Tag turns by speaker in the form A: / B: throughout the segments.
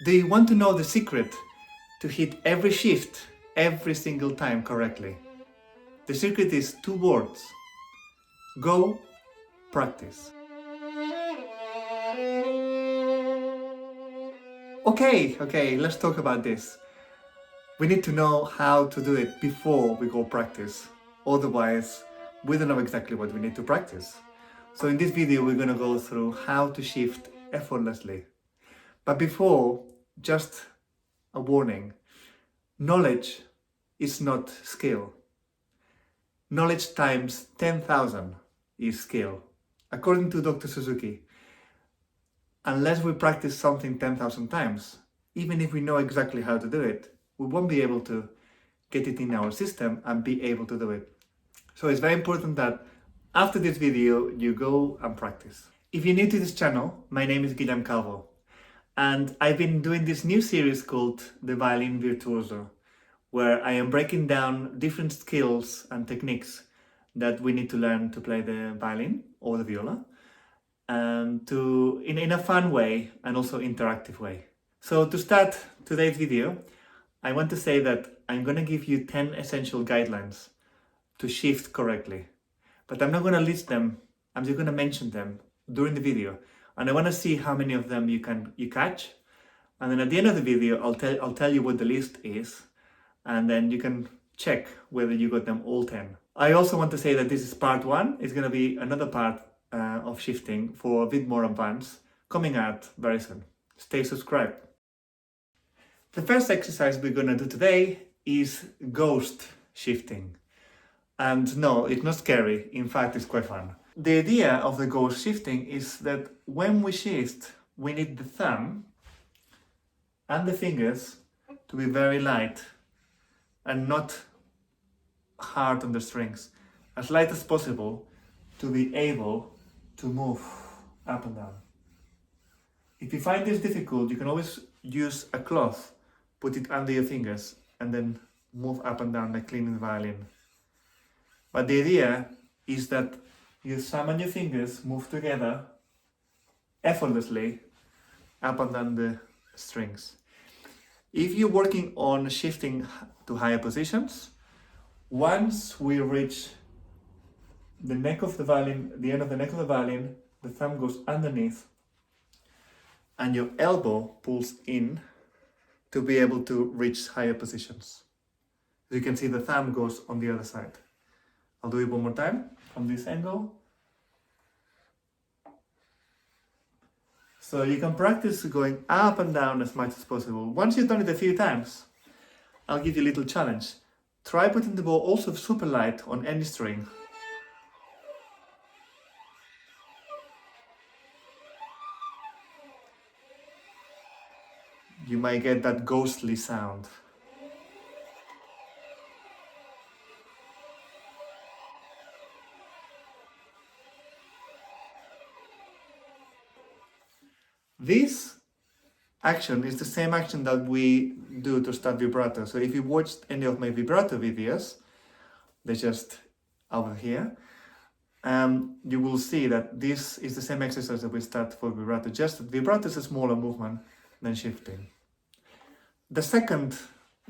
A: Do you want to know the secret to hit every shift every single time correctly? The secret is 2 words. Go practice. Okay, let's talk about this. We need to know how to do it before we go practice. Otherwise, we don't know exactly what we need to practice. So in this video, we're going to go through how to shift effortlessly. But before, just a warning. Knowledge is not skill. Knowledge times 10,000 is skill. According to Dr. Suzuki, unless we practice something 10,000 times, even if we know exactly how to do it, we won't be able to get it in our system and be able to do it. So it's very important that after this video, you go and practice. If you're new to this channel, my name is Guillermo Calvo, and I've been doing this new series called the Violin Virtuoso, where I am breaking down different skills and techniques that we need to learn to play the violin or the viola, and in a fun way and also interactive way. So to start today's video, I want to say that I'm going to give you 10 essential guidelines to shift correctly. But I'm not going to list them, I'm just going to mention them during the video. And I want to see how many of them you catch. And then at the end of the video, I'll tell you what the list is. And then you can check whether you got them all 10. I also want to say that this is part 1. It's going to be another part of shifting for a bit more advanced coming out very soon. Stay subscribed. The first exercise we're going to do today is ghost shifting. And no, it's not scary. In fact, it's quite fun. The idea of the ghost shifting is that when we shift, we need the thumb and the fingers to be very light and not hard on the strings, as light as possible to be able to move up and down. If you find this difficult, you can always use a cloth, put it under your fingers, and then move up and down like cleaning the violin. But the idea is that your thumb and your fingers move together effortlessly up and down the strings. If you're working on shifting to higher positions, once we reach the neck of the violin, the end of the neck of the violin, the thumb goes underneath and your elbow pulls in to be able to reach higher positions. You can see the thumb goes on the other side. I'll do it one more time from this angle. So you can practice going up and down as much as possible. Once you've done it a few times, I'll give you a little challenge. Try putting the bow also super light on any string. You might get that ghostly sound. This action is the same action that we do to start vibrato. So if you watched any of my vibrato videos, they're just over here, you will see that this is the same exercise that we start for vibrato, just that vibrato is a smaller movement than shifting. The second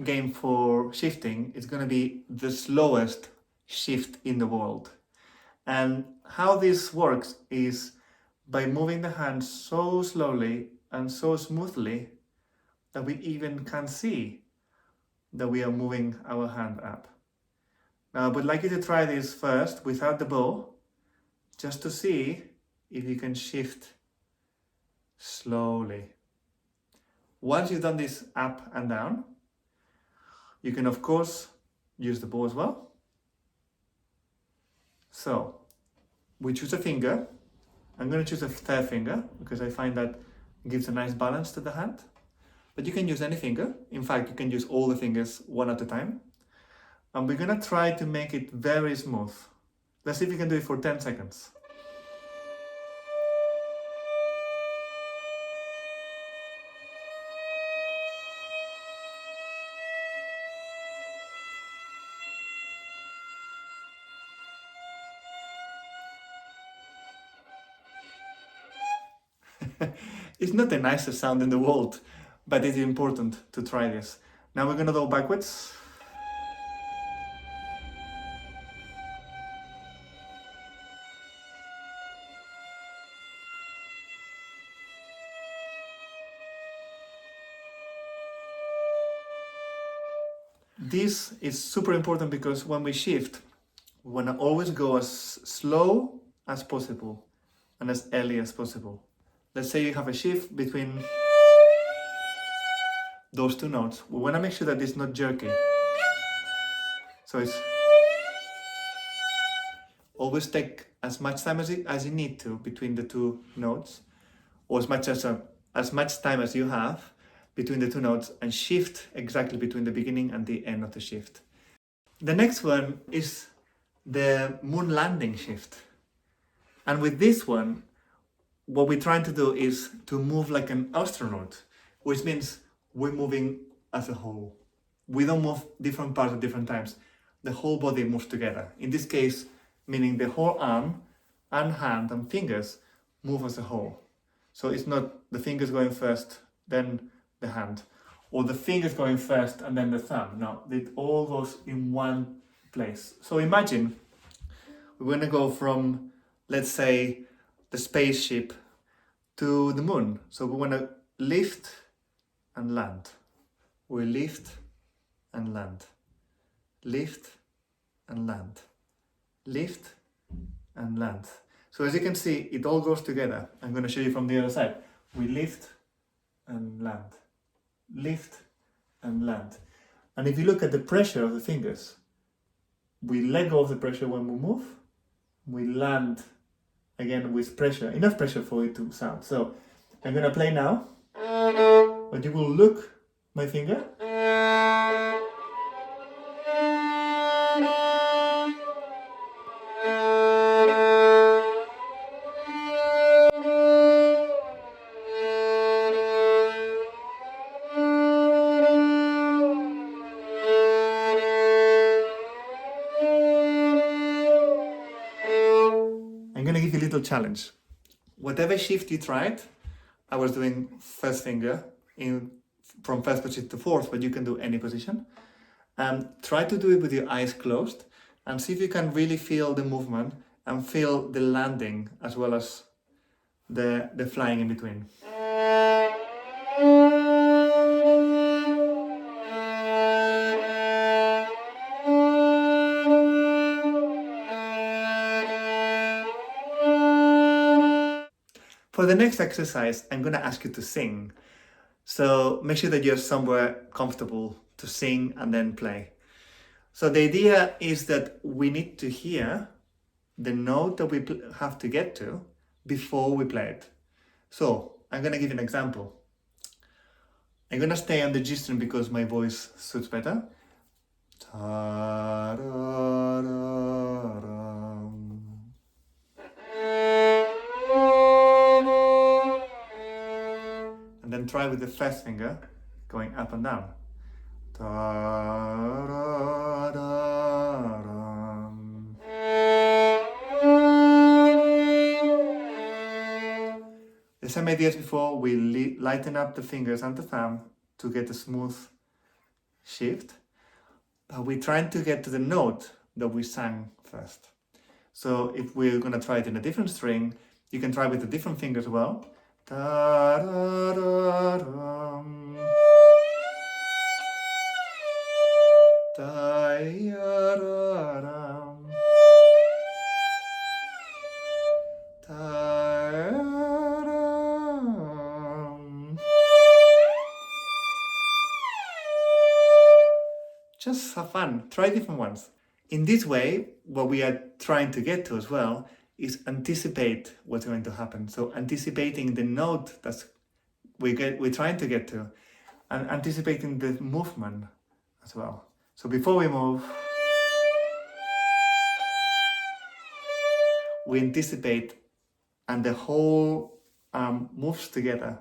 A: game for shifting is going to be the slowest shift in the world. And how this works is by moving the hand so slowly and so smoothly that we even can't see that we are moving our hand up. Now I would like you to try this first without the bow, just to see if you can shift slowly. Once you've done this up and down, you can of course use the bow as well. So we choose a finger. I'm going to choose a third finger because I find that gives a nice balance to the hand. But you can use any finger. In fact, you can use all the fingers one at a time. And we're going to try to make it very smooth. Let's see if we can do it for 10 seconds. It's not the nicest sound in the world, but it is important to try this. Now we're gonna go backwards. This is super important because when we shift, we want to always go as slow as possible and as early as possible. Let's say you have a shift between those two notes. We want to make sure that it's not jerky. So it's always take as much time as you need to between the two notes, or as much time as you have between the two notes, and shift exactly between the beginning and the end of the shift. The next one is the moon landing shift. And with this one, what we're trying to do is to move like an astronaut, which means we're moving as a whole. We don't move different parts at different times. The whole body moves together. In this case, meaning the whole arm and hand and fingers move as a whole. So it's not the fingers going first, then the hand, or the fingers going first and then the thumb. No, it all goes in one place. So imagine we're going to go from, let's say, the spaceship to the moon. So we want to lift and land. We lift and land. Lift and land. Lift and land. So as you can see, it all goes together. I'm going to show you from the other side. We lift and land. Lift and land. And if you look at the pressure of the fingers, we let go of the pressure when we move. We land again with pressure, enough pressure for it to sound. So I'm going to play now, but you will look my finger. I'm going to give you a little challenge. Whatever shift you tried, I was doing first finger from first position to fourth, but you can do any position. Try to do it with your eyes closed and see if you can really feel the movement and feel the landing as well as the flying in between. For the next exercise, I'm going to ask you to sing. So make sure that you're somewhere comfortable to sing and then play. So the idea is that we need to hear the note that we have to get to before we play it. So I'm going to give you an example. I'm going to stay on the G string because my voice suits better. And then try with the first finger going up and down. The same idea as before, we lighten up the fingers and the thumb to get a smooth shift, but we're trying to get to the note that we sang first. So if we're going to try it in a different string, you can try with a different finger as well. Just have fun, try different ones. In this way, what we are trying to get to as well is anticipate what's going to happen. So anticipating the note that we're trying to get to, and anticipating the movement as well. So before we move, we anticipate, and the whole arm moves together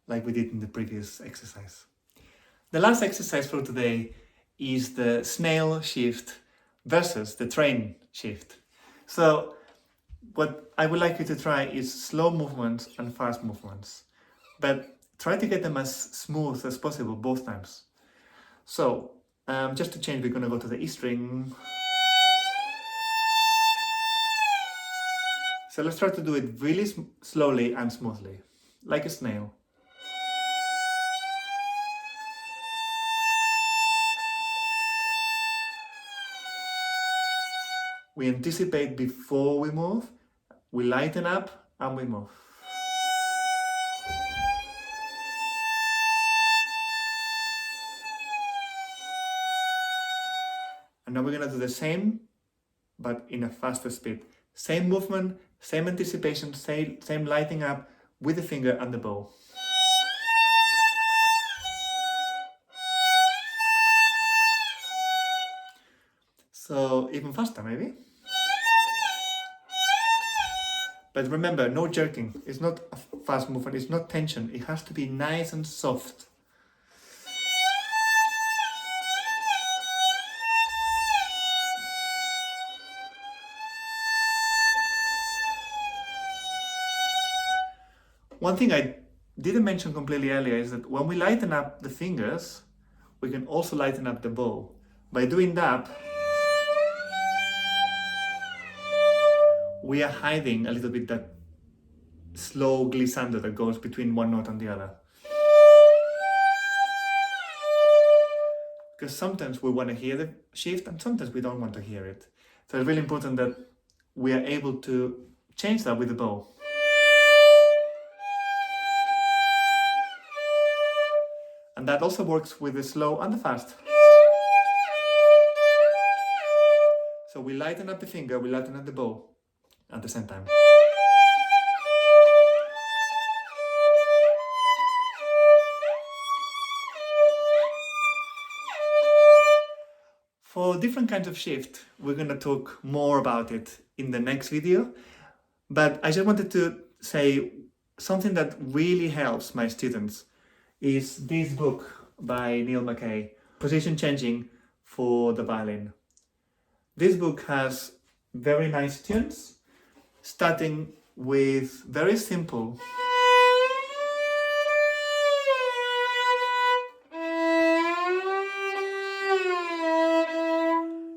A: like we did in the previous exercise. The last exercise for today is the snail shift versus the train shift. So what I would like you to try is slow movements and fast movements. But try to get them as smooth as possible both times. So, just to change, we're going to go to the E string. So let's try to do it really slowly and smoothly, like a snail. We anticipate before we move, we lighten up and we move. And now we're going to do the same, but in a faster speed. Same movement, same anticipation, same lighting up with the finger and the bow. So even faster maybe. But remember, no jerking. It's not a fast movement, it's not tension. It has to be nice and soft. One thing I didn't mention completely earlier is that when we lighten up the fingers, we can also lighten up the bow. By doing that, we are hiding a little bit that slow glissando that goes between one note and the other. Because sometimes we want to hear the shift and sometimes we don't want to hear it. So it's really important that we are able to change that with the bow. And that also works with the slow and the fast. So we lighten up the finger, we lighten up the bow at the same time. For different kinds of shift, we're going to talk more about it in the next video. But I just wanted to say something that really helps my students is this book by Neil McKay, Position Changing for the Violin. This book has very nice tunes, starting with very simple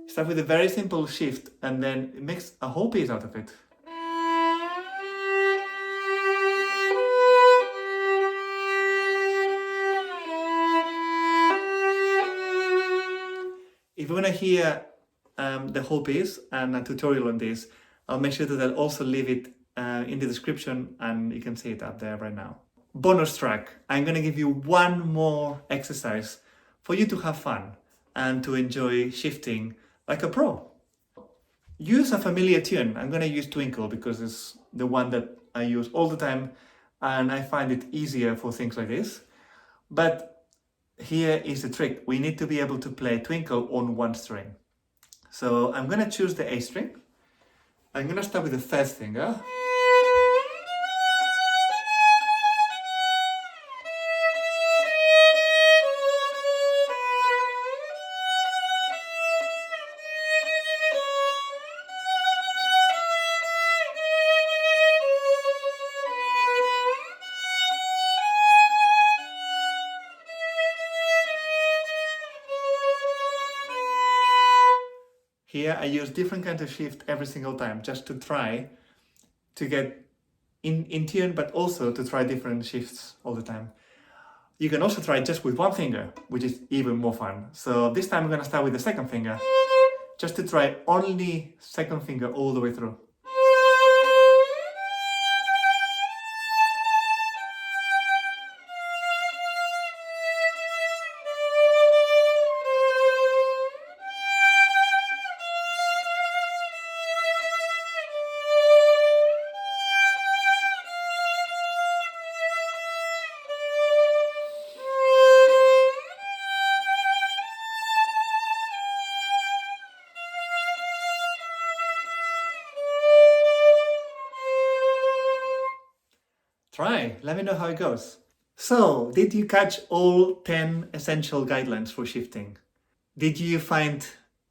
A: start with a very simple shift and then it makes a whole piece out of it. If you want to hear the whole piece and a tutorial on this, I'll make sure that I'll also leave it in the description and you can see it up there right now. Bonus track, I'm going to give you one more exercise for you to have fun and to enjoy shifting like a pro. Use a familiar tune. I'm going to use Twinkle because it's the one that I use all the time and I find it easier for things like this. But here is the trick. We need to be able to play Twinkle on one string. So I'm going to choose the A string. I'm going to start with the first finger. Here I use different kinds of shift every single time just to try to get in tune, but also to try different shifts all the time. You can also try just with one finger, which is even more fun. So this time I'm going to start with the second finger, just to try only second finger all the way through. Try, let me know how it goes. So, did you catch all 10 essential guidelines for shifting? Did you find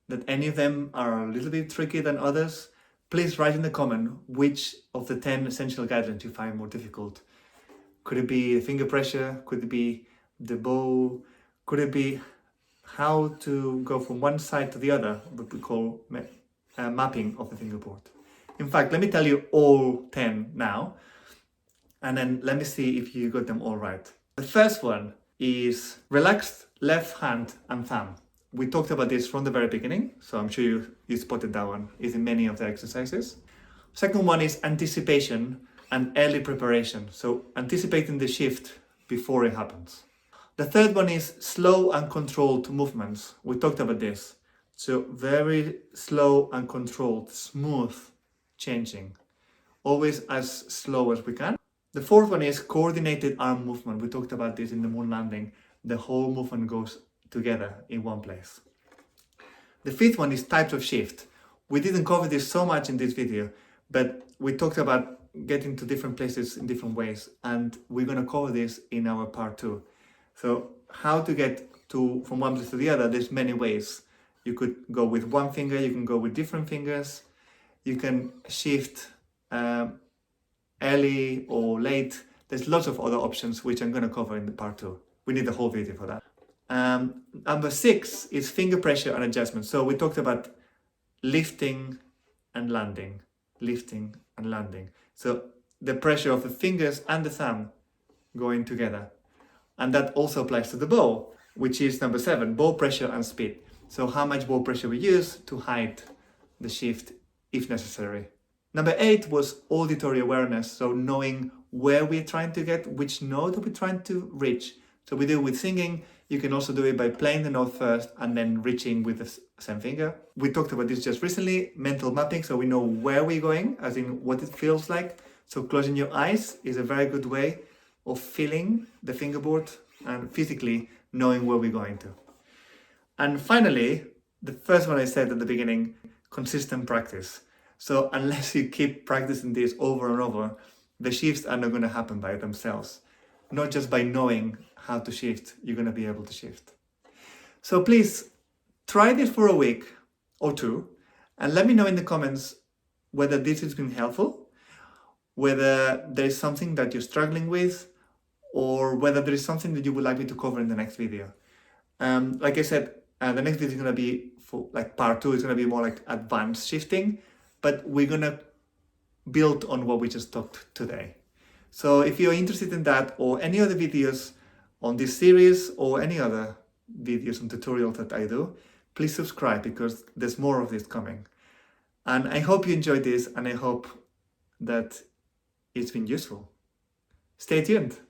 A: that any of them are a little bit tricky than others? Please write in the comment which of the 10 essential guidelines you find more difficult. Could it be the finger pressure? Could it be the bow? Could it be how to go from one side to the other, what we call mapping of the fingerboard? In fact, let me tell you all 10 now, and then let me see if you got them all right. The first one is relaxed left hand and thumb. We talked about this from the very beginning, so I'm sure you spotted that one. It's in many of the exercises. Second one is anticipation and early preparation, so anticipating the shift before it happens. The third one is slow and controlled movements. We talked about this. So very slow and controlled, smooth changing. Always as slow as we can. The fourth one is coordinated arm movement. We talked about this in the moon landing. The whole movement goes together in one place. The fifth one is types of shift. We didn't cover this so much in this video, but we talked about getting to different places in different ways, and we're going to cover this in our part 2. So how to get from one place to the other, there's many ways. You could go with one finger, you can go with different fingers, you can shift early or late. There's lots of other options which I'm going to cover in the part 2. We need a whole video for that. Number 6 is finger pressure and adjustment. So we talked about lifting and landing, lifting and landing. So the pressure of the fingers and the thumb going together. And that also applies to the bow, which is number 7, bow pressure and speed. So how much bow pressure we use to hide the shift if necessary. Number 8 was auditory awareness, so knowing where we're trying to get, which note we're trying to reach. So we do it with singing. You can also do it by playing the note first and then reaching with the same finger. We talked about this just recently, mental mapping, so we know where we're going, as in what it feels like. So closing your eyes is a very good way of feeling the fingerboard and physically knowing where we're going to. And finally, the first one I said at the beginning, consistent practice. So unless you keep practicing this over and over, the shifts are not going to happen by themselves. Not just by knowing how to shift, you're going to be able to shift. So please try this for a week or 2 and let me know in the comments whether this has been helpful, whether there is something that you're struggling with, or whether there is something that you would like me to cover in the next video. Like I said, the next video is going to be for part 2 is going to be more like advanced shifting, but we're going to build on what we just talked today. So if you're interested in that or any other videos on this series or any other videos and tutorials that I do, please subscribe because there's more of this coming. And I hope you enjoyed this and I hope that it's been useful. Stay tuned.